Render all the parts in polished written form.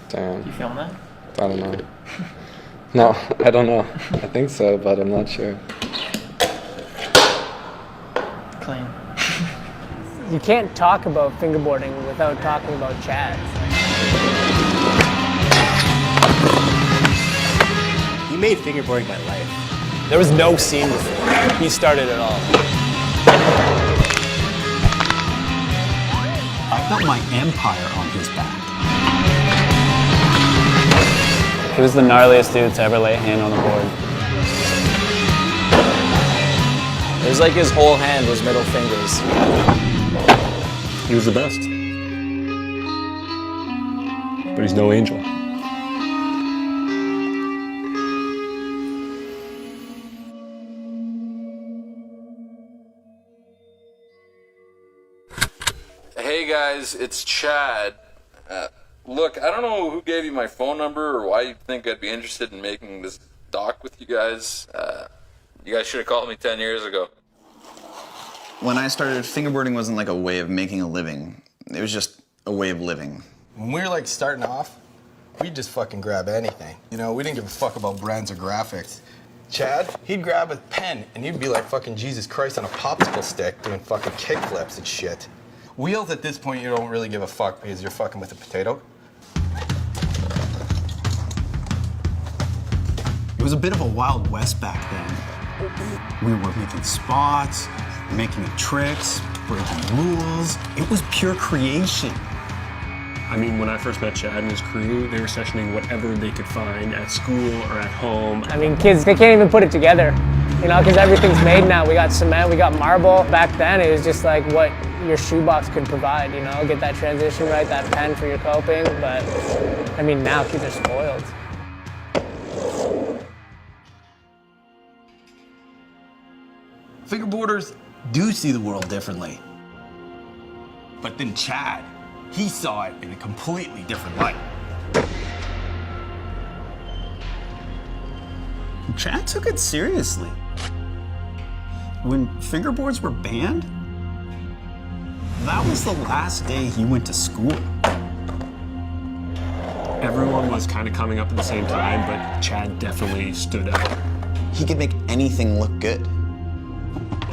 Damn. You film that? I don't know. No, I don't know. I think so, but I'm not sure. Clean. You can't talk about fingerboarding without talking about Chad. He made fingerboarding my life. There was no scene before. He started it all. I built my empire on his back. He was the gnarliest dude to ever lay a hand on a board. It was like his whole hand was middle fingers. He was the best. But he's no angel. Hey guys, it's Chad. Look, I don't know who gave you my phone number or why you think I'd be interested in making this doc with you guys. You guys should have called me 10 years ago. When I started, fingerboarding wasn't like a way of making a living. It was just a way of living. When we were like starting off, we'd just fucking grab anything. You know, we didn't give a fuck about brands or graphics. Chad, he'd grab a pen and he'd be like fucking Jesus Christ on a popsicle stick doing fucking kickflips and shit. Wheels at this point you don't really give a fuck because you're fucking with a potato. It was a bit of a Wild West back then. We were making spots, making tricks, breaking rules. It was pure creation. I mean, when I first met Chad and his crew, they were sessioning whatever they could find at school or at home. I mean, kids, they can't even put it together, you know, because everything's made now. We got cement, we got marble. Back then, it was just like what your shoebox could provide, you know, get that transition right, that pen for your coping. But, I mean, now kids are spoiled. Fingerboarders do see the world differently. But then Chad, he saw it in a completely different light. Chad took it seriously. When fingerboards were banned, that was the last day he went to school. Everyone was kind of coming up at the same time, but Chad definitely stood out. He could make anything look good.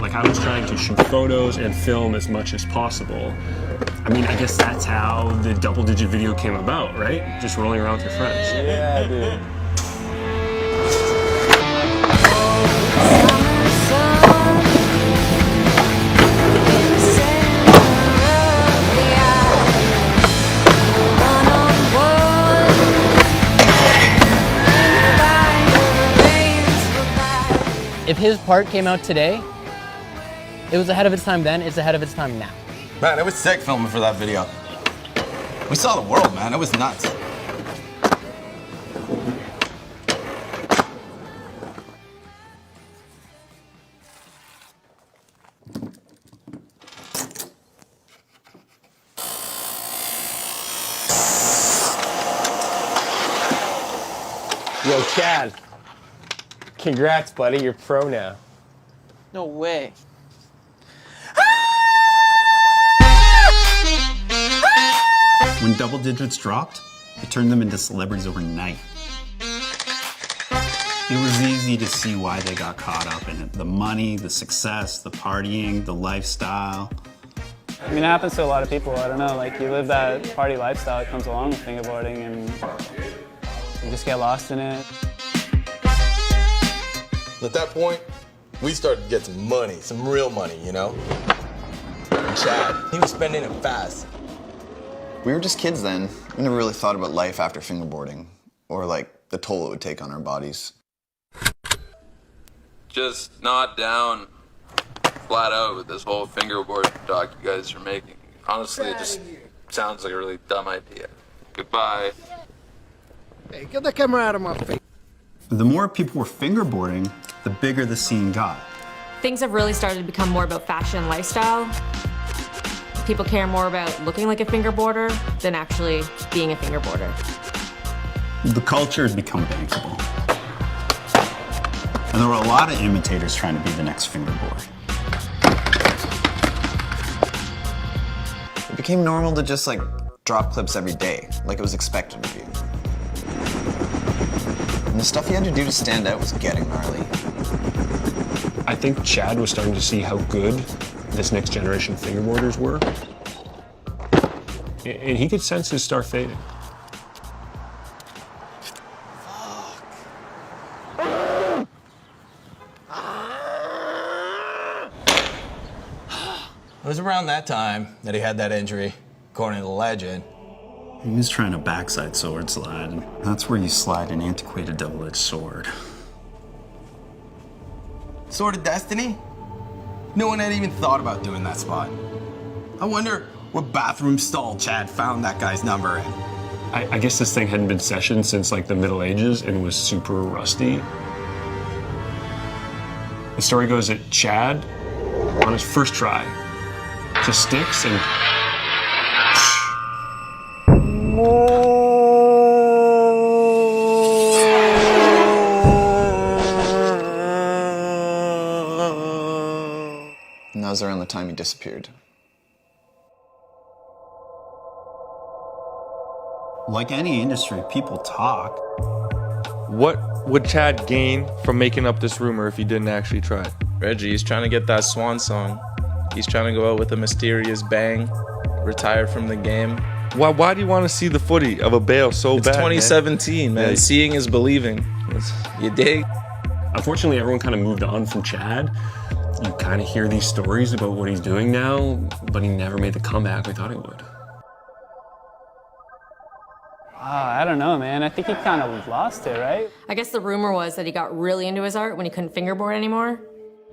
Like, I was trying to shoot photos and film as much as possible. I mean, I guess that's how the double-digit video came about, right? Just rolling around with your friends. Yeah, dude. If his part came out today, it was ahead of its time then, it's ahead of its time now. Man, it was sick filming for that video. We saw the world, man. It was nuts. Yo, Chad. Congrats, buddy. You're pro now. No way. When double digits dropped, it turned them into celebrities overnight. It was easy to see why they got caught up in it. The money, the success, the partying, the lifestyle. I mean, it happens to a lot of people. I don't know, like, you live that party lifestyle that comes along with fingerboarding, and you just get lost in it. At that point, we started to get some money, some real money, you know? And Chad, he was spending it fast. We were just kids then. We never really thought about life after fingerboarding, or like the toll it would take on our bodies. Just not down flat out with this whole fingerboard doc you guys are making. Honestly, it just sounds like a really dumb idea. Goodbye. Hey, get the camera out of my face. The more people were fingerboarding, the bigger the scene got. Things have really started to become more about fashion and lifestyle. People care more about looking like a fingerboarder than actually being a fingerboarder. The culture had become bankable. And there were a lot of imitators trying to be the next fingerboard. It became normal to just like drop clips every day, like it was expected of you. And the stuff he had to do to stand out was getting gnarly. I think Chad was starting to see how good this next generation fingerboarders were. And he could sense his star fading. It was around that time that he had that injury, according to the legend. He was trying to backside sword slide, and that's where you slide an antiquated double-edged sword. Sword of Destiny? No one had even thought about doing that spot. I wonder what bathroom stall Chad found that guy's number in. I guess this thing hadn't been sessioned since like the Middle Ages and was super rusty. The story goes that Chad, on his first try, just sticks and And that was around the time he disappeared. Like any industry, people talk. What would Chad gain from making up this rumor if he didn't actually try? Reggie, he's trying to get that swan song. He's trying to go out with a mysterious bang, retire from the game. Why do you want to see the footy of a Bale so It's bad? 2017, man. Yeah. Seeing is believing. You dig? unfortunately everyone kind of moved on from Chad. You kind of hear these stories about what he's doing now, but he never made the comeback we thought he would. I don't know, man. I think he kind of lost it, right? I guess the rumor was that he got really into his art when he couldn't fingerboard anymore.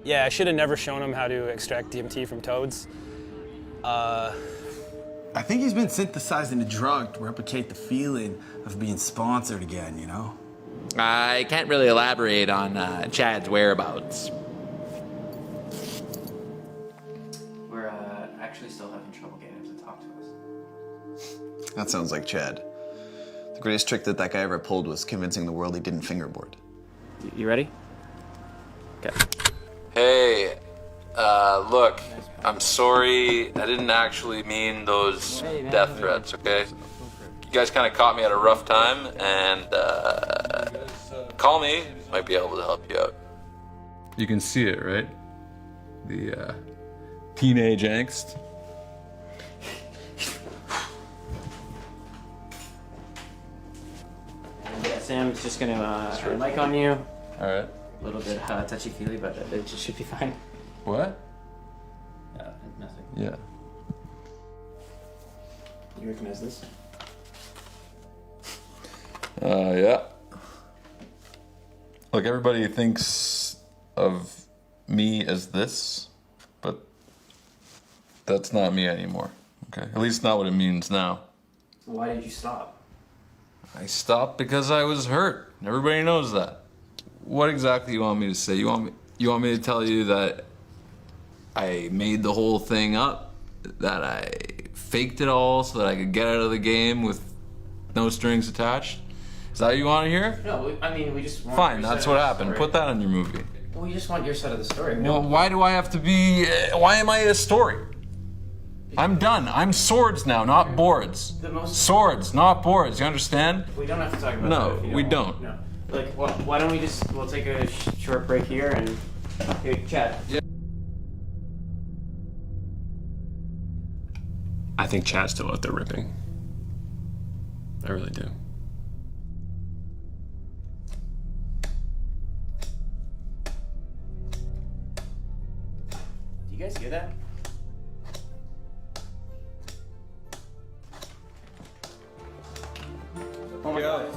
Yeah, I should have never shown him how to extract DMT from toads. I think he's been synthesizing a drug to replicate the feeling of being sponsored again, you know? I can't really elaborate on Chad's whereabouts. We're actually still having trouble getting him to talk to us. That sounds like Chad. The greatest trick that guy ever pulled was convincing the world he didn't fingerboard. You ready? Okay. Hey, look, I'm sorry. I didn't actually mean those death threats, okay? You guys kind of caught me at a rough time, and call me. Might be able to help you out. You can see it, right? The teenage angst. Yeah, Sam's just gonna turn the mic on you. All right. A little bit touchy-feely, but it just should be fine. What? Nothing. Yeah. You recognize this? Yeah. Look, everybody thinks of me as this, but that's not me anymore. Okay? At least not what it means now. Why did you stop? I stopped because I was hurt. Everybody knows that. What exactly you want me to say? You want me to tell you that I made the whole thing up? That I faked it all so that I could get out of the game with no strings attached? Is that what you want to hear? No, I mean, we just want Fine, your that's side what of the happened. story. Put that on your movie. Well, we just want your side of the story. Well, why do I have to be... why am I a story? I'm done. I'm swords now, not boards. Swords, not boards. You understand? We don't have to talk about No, that if you we want. don't. No. Like, why don't we we'll take a short break here and... Hey, Chad. Yeah. I think Chad's still out there ripping. I really do. Do you guys hear that? Oh my God.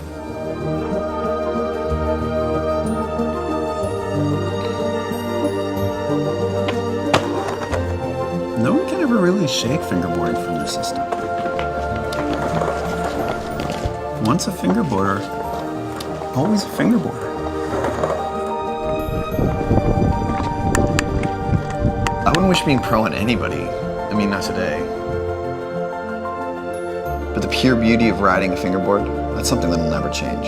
No one can ever really shake fingerboarding from their system. Once a fingerboarder, always a fingerboarder. I wouldn't wish being pro on anybody. I mean, not today. But the pure beauty of riding a fingerboard, that's something that'll never change.